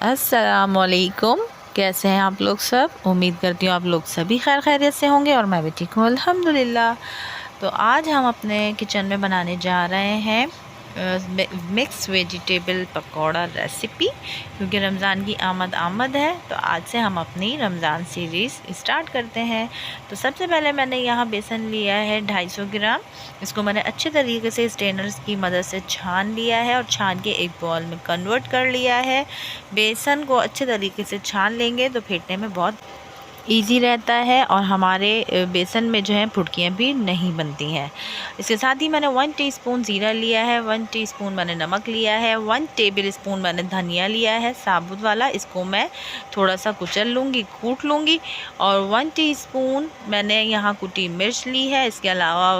अस्सलामुअलैकुम। कैसे हैं आप लोग सब? उम्मीद करती हूँ आप लोग सभी खैर खैरियत से होंगे और मैं भी ठीक हूँ अल्हम्दुलिल्लाह। तो आज हम अपने किचन में बनाने जा रहे हैं मिक्स वेजिटेबल पकौड़ा रेसिपी, क्योंकि रमज़ान की आमद है। तो आज से हम अपनी रमज़ान सीरीज़ स्टार्ट करते हैं। तो सबसे पहले मैंने यहाँ बेसन लिया है 250 ग्राम। इसको मैंने अच्छे तरीके से स्ट्रेनर्स की मदद से छान लिया है और छान के एक बॉल में कन्वर्ट कर लिया है। बेसन को अच्छे तरीके से छान लेंगे तो फेंटने में बहुत ईजी रहता है और हमारे बेसन में जो है फुटकियाँ भी नहीं बनती हैं। इसके साथ ही मैंने 1 टीस्पून ज़ीरा लिया है, 1 टीस्पून मैंने नमक लिया है, 1 टेबल स्पून मैंने धनिया लिया है साबुत वाला। इसको मैं थोड़ा सा कुचल लूँगी, कूट लूँगी। और 1 टीस्पून मैंने यहाँ कुटी मिर्च ली है। इसके अलावा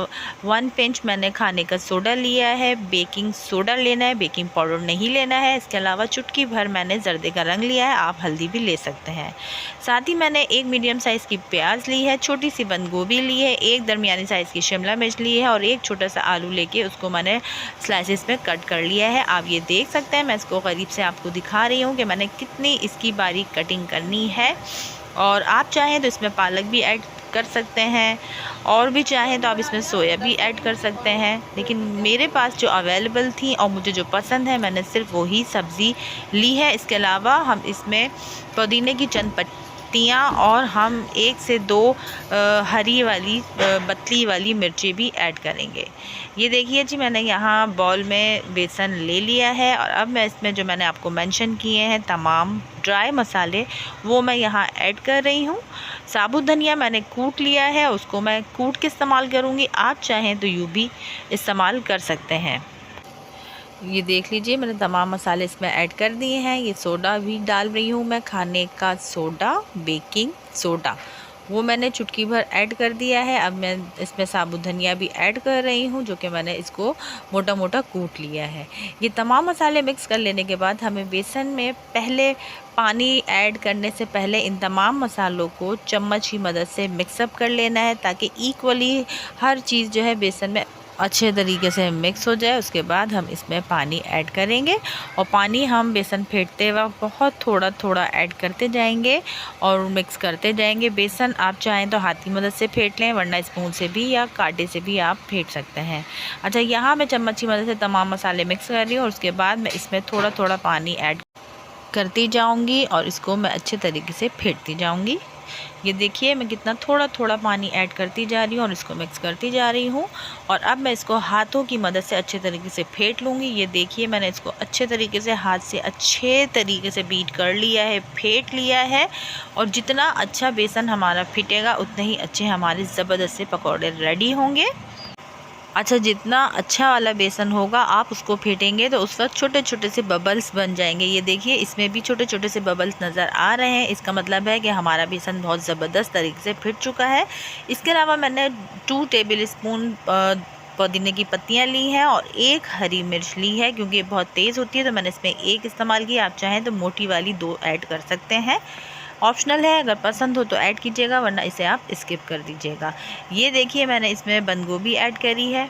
1 पिंच मैंने खाने का सोडा लिया है। बेकिंग सोडा लेना है, बेकिंग पाउडर नहीं लेना है। इसके अलावा चुटकी भर मैंने जर्दे का रंग लिया है, आप हल्दी भी ले सकते हैं। साथ ही मैंने एक मीडियम साइज़ की प्याज ली है, छोटी सी बंद गोभी ली है, एक दरमियानी साइज़ की शिमला मिर्च ली है और एक छोटा सा आलू लेके उसको मैंने स्लाइसेस में कट कर लिया है। आप ये देख सकते हैं, मैं इसको करीब से आपको दिखा रही हूँ कि मैंने कितनी इसकी बारीक कटिंग करनी है। और आप चाहें तो इसमें पालक भी ऐड कर सकते हैं और भी चाहें तो आप इसमें सोया भी ऐड कर सकते हैं, लेकिन मेरे पास जो अवेलेबल थी और मुझे जो पसंद है मैंने सिर्फ वही सब्ज़ी ली है। इसके अलावा हम इसमें पुदीने की चंद पत्तियाँ और हम 1 से 2 हरी वाली पतली वाली मिर्ची भी ऐड करेंगे। ये देखिए जी, मैंने यहाँ बॉल में बेसन ले लिया है और अब मैं इसमें जो मैंने आपको मेंशन किए हैं तमाम ड्राई मसाले वो मैं यहाँ ऐड कर रही हूँ। साबुत धनिया मैंने कूट लिया है, उसको मैं कूट के इस्तेमाल करूँगी, आप चाहें तो यूँ भी इस्तेमाल कर सकते हैं। ये देख लीजिए, मैंने तमाम मसाले इसमें ऐड कर दिए हैं। ये सोडा भी डाल रही हूँ मैं, खाने का सोडा, बेकिंग सोडा, वो मैंने चुटकी भर ऐड कर दिया है। अब मैं इसमें साबुत धनिया भी ऐड कर रही हूँ, जो कि मैंने इसको मोटा मोटा कूट लिया है। ये तमाम मसाले मिक्स कर लेने के बाद हमें बेसन में पहले पानी ऐड करने से पहले इन तमाम मसालों को चम्मच की मदद से मिक्सअप कर लेना है, ताकि इक्वली हर चीज़ जो है बेसन में अच्छे तरीके से मिक्स हो जाए। उसके बाद हम इसमें पानी ऐड करेंगे और पानी हम बेसन फेंटते वक्त बहुत थोड़ा थोड़ा ऐड करते जाएंगे और मिक्स करते जाएंगे। बेसन आप चाहें तो हाथ की मदद से फेंट लें, वरना स्पून से भी या कांटे से भी आप फेंट सकते हैं। अच्छा, यहाँ मैं चम्मच की मदद से तमाम मसाले मिक्स कर रही हूँ और उसके बाद मैं इसमें थोड़ा थोड़ा पानी ऐड करती जाऊँगी और इसको मैं अच्छे तरीके से फेंटती जाऊँगी। ये देखिए, मैं कितना थोड़ा थोड़ा पानी ऐड करती जा रही हूँ और इसको मिक्स करती जा रही हूँ। और अब मैं इसको हाथों की मदद से अच्छे तरीके से फेंट लूँगी। ये देखिए, मैंने इसको अच्छे तरीके से हाथ से अच्छे तरीके से बीट कर लिया है, फेंट लिया है। और जितना अच्छा बेसन हमारा फिटेगा उतने ही अच्छे हमारे ज़बरदस्त से पकौड़े रेडी होंगे। अच्छा, जितना अच्छा वाला बेसन होगा आप उसको फेंटेंगे तो उस वक्त छोटे छोटे से बबल्स बन जाएंगे। ये देखिए, इसमें भी छोटे छोटे से बबल्स नज़र आ रहे हैं। इसका मतलब है कि हमारा बेसन बहुत ज़बरदस्त तरीके से फिट चुका है। इसके अलावा मैंने 2 टेबल स्पून पुदीने की पत्तियां ली हैं और 1 हरी मिर्च ली है, क्योंकि ये बहुत तेज़ होती है तो मैंने इसमें 1 इस्तेमाल की। आप चाहें तो मोटी वाली 2 ऐड कर सकते हैं, ऑप्शनल है, अगर पसंद हो तो ऐड कीजिएगा, वरना इसे आप स्किप कर दीजिएगा। ये देखिए, मैंने इसमें बंद गोभी ऐड करी है।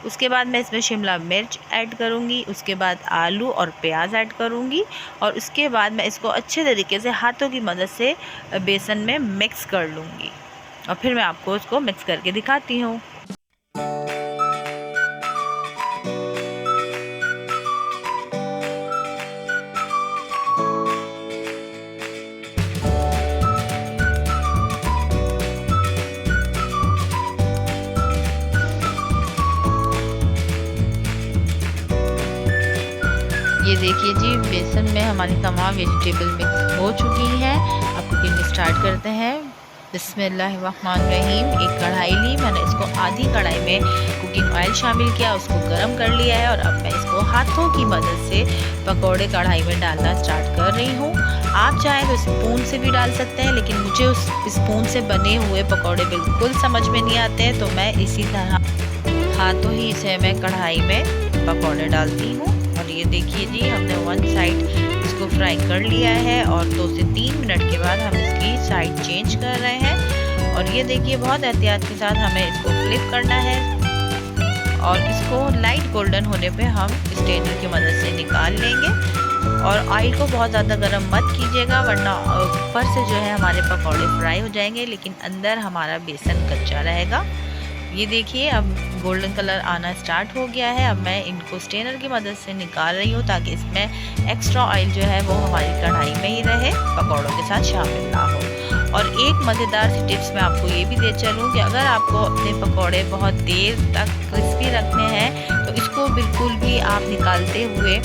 उसके बाद मैं इसमें शिमला मिर्च ऐड करूँगी, उसके बाद आलू और प्याज ऐड करूँगी और उसके बाद मैं इसको अच्छे तरीके से हाथों की मदद से बेसन में मिक्स कर लूँगी और फिर मैं आपको इसको मिक्स करके दिखाती हूँ। ये देखिए जी, बेसन में हमारी तमाम वेजिटेबल मिक्स हो चुकी है। अब कुकिंग स्टार्ट करते हैं। बिस्मिल्लाहिर्रहमानिर्रहीम। एक कढ़ाई ली, मैंने इसको आधी कढ़ाई में कुकिंग ऑयल शामिल किया, उसको गर्म कर लिया है और अब मैं इसको हाथों की मदद से पकौड़े कढ़ाई में डालना स्टार्ट कर रही हूँ। आप चाहें तो स्पून से भी डाल सकते हैं, लेकिन मुझे उस स्पून से बने हुए पकौड़े बिल्कुल समझ में नहीं आते हैं, तो मैं इसी तरह हाथों ही से मैं कढ़ाई में पकौड़े डालती हूँ। और ये देखिए जी, हमने 1 साइड इसको फ्राई कर लिया है और 2 से 3 मिनट के बाद हम इसकी साइड चेंज कर रहे हैं। और ये देखिए, बहुत एहतियात के साथ हमें इसको फ्लिप करना है और इसको लाइट गोल्डन होने पे हम स्ट्रेनर की मदद से निकाल लेंगे। और ऑयल को बहुत ज़्यादा गर्म मत कीजिएगा, वरना ऊपर से जो है हमारे पकौड़े फ्राई हो जाएंगे लेकिन अंदर हमारा बेसन कच्चा रहेगा। ये देखिए अब गोल्डन कलर आना स्टार्ट हो गया है। अब मैं इनको स्ट्रेनर की मदद से निकाल रही हूँ ताकि इसमें एक्स्ट्रा ऑयल जो है वो हमारी कढ़ाई में ही रहे, पकौड़ों के साथ शामिल ना हो। और एक मज़ेदार सी टिप्स मैं आपको ये भी दे चलूँ कि अगर आपको अपने पकौड़े बहुत देर तक क्रिस्पी रखने हैं तो इसको बिल्कुल भी आप निकालते हुए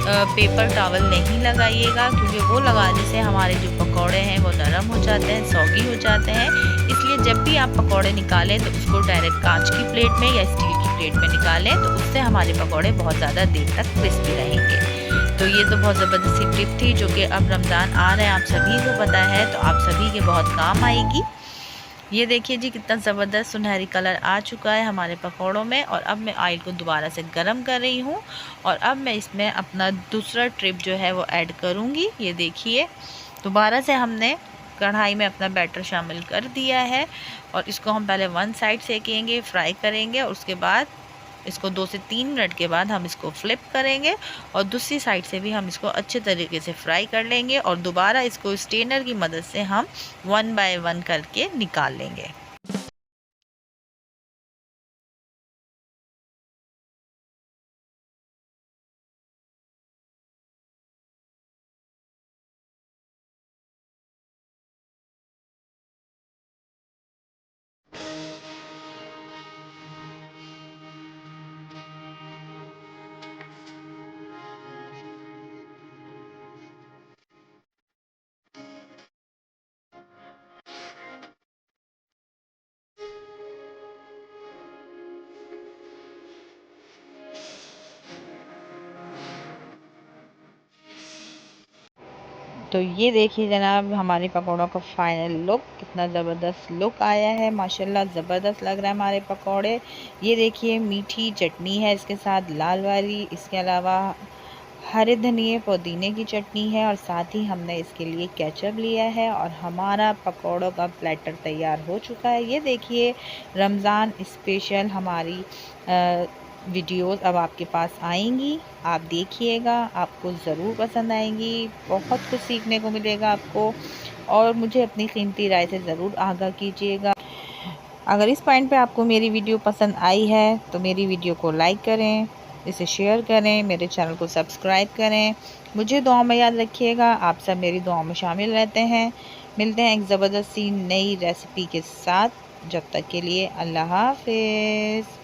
पेपर टॉवल नहीं लगाइएगा, क्योंकि वो लगाने से हमारे जो पकौड़े हैं वो नरम हो जाते हैं, सौगी हो जाते हैं। इसलिए जब भी आप पकौड़े निकालें तो उसको डायरेक्ट कांच की प्लेट में या स्टील की प्लेट में निकालें, तो उससे हमारे पकौड़े बहुत ज़्यादा देर तक क्रिस्पी रहेंगे। तो ये तो बहुत ज़बरदस्त सी टिप थी जो कि अब रमज़ान आ रहे हैं, आप सभी को पता है, तो आप सभी के बहुत काम आएगी। ये देखिए जी कितना ज़बरदस्त सुनहरी कलर आ चुका है हमारे पकौड़ों में। और अब मैं ऑयल को दोबारा से गर्म कर रही हूँ और अब मैं इसमें अपना दूसरा ट्रिप जो है वो ऐड करूँगी। ये देखिए दोबारा से हमने कढ़ाई में अपना बैटर शामिल कर दिया है और इसको हम पहले वन साइड सेकेंगे, फ्राई करेंगे और उसके बाद इसको 2 से 3 मिनट के बाद हम इसको फ्लिप करेंगे और दूसरी साइड से भी हम इसको अच्छे तरीके से फ्राई कर लेंगे और दोबारा इसको स्ट्रेनर की मदद से हम 1 बाय 1 करके निकाल लेंगे। तो ये देखिए जनाब हमारे पकौड़ों का फाइनल लुक, कितना ज़बरदस्त लुक आया है, माशाल्लाह ज़बरदस्त लग रहा है हमारे पकौड़े। ये देखिए मीठी चटनी है इसके साथ लाल वाली, इसके अलावा हरे धनिए पुदीने की चटनी है और साथ ही हमने इसके लिए केचप लिया है और हमारा पकौड़ों का प्लेटर तैयार हो चुका है। ये देखिए रमज़ान स्पेशल हमारी वीडियोस अब आपके पास आएंगी, आप देखिएगा, आपको ज़रूर पसंद आएंगी, बहुत कुछ सीखने को मिलेगा आपको और मुझे अपनी कीमती राय से ज़रूर आगाह कीजिएगा। अगर इस पॉइंट पे आपको मेरी वीडियो पसंद आई है तो मेरी वीडियो को लाइक करें, इसे शेयर करें, मेरे चैनल को सब्सक्राइब करें। मुझे दुआ में याद रखिएगा, आप सब मेरी दुआ में शामिल रहते हैं। मिलते हैं एक ज़बरदस्त सी नई रेसिपी के साथ, जब तक के लिए अल्लाह हाफ़िज़।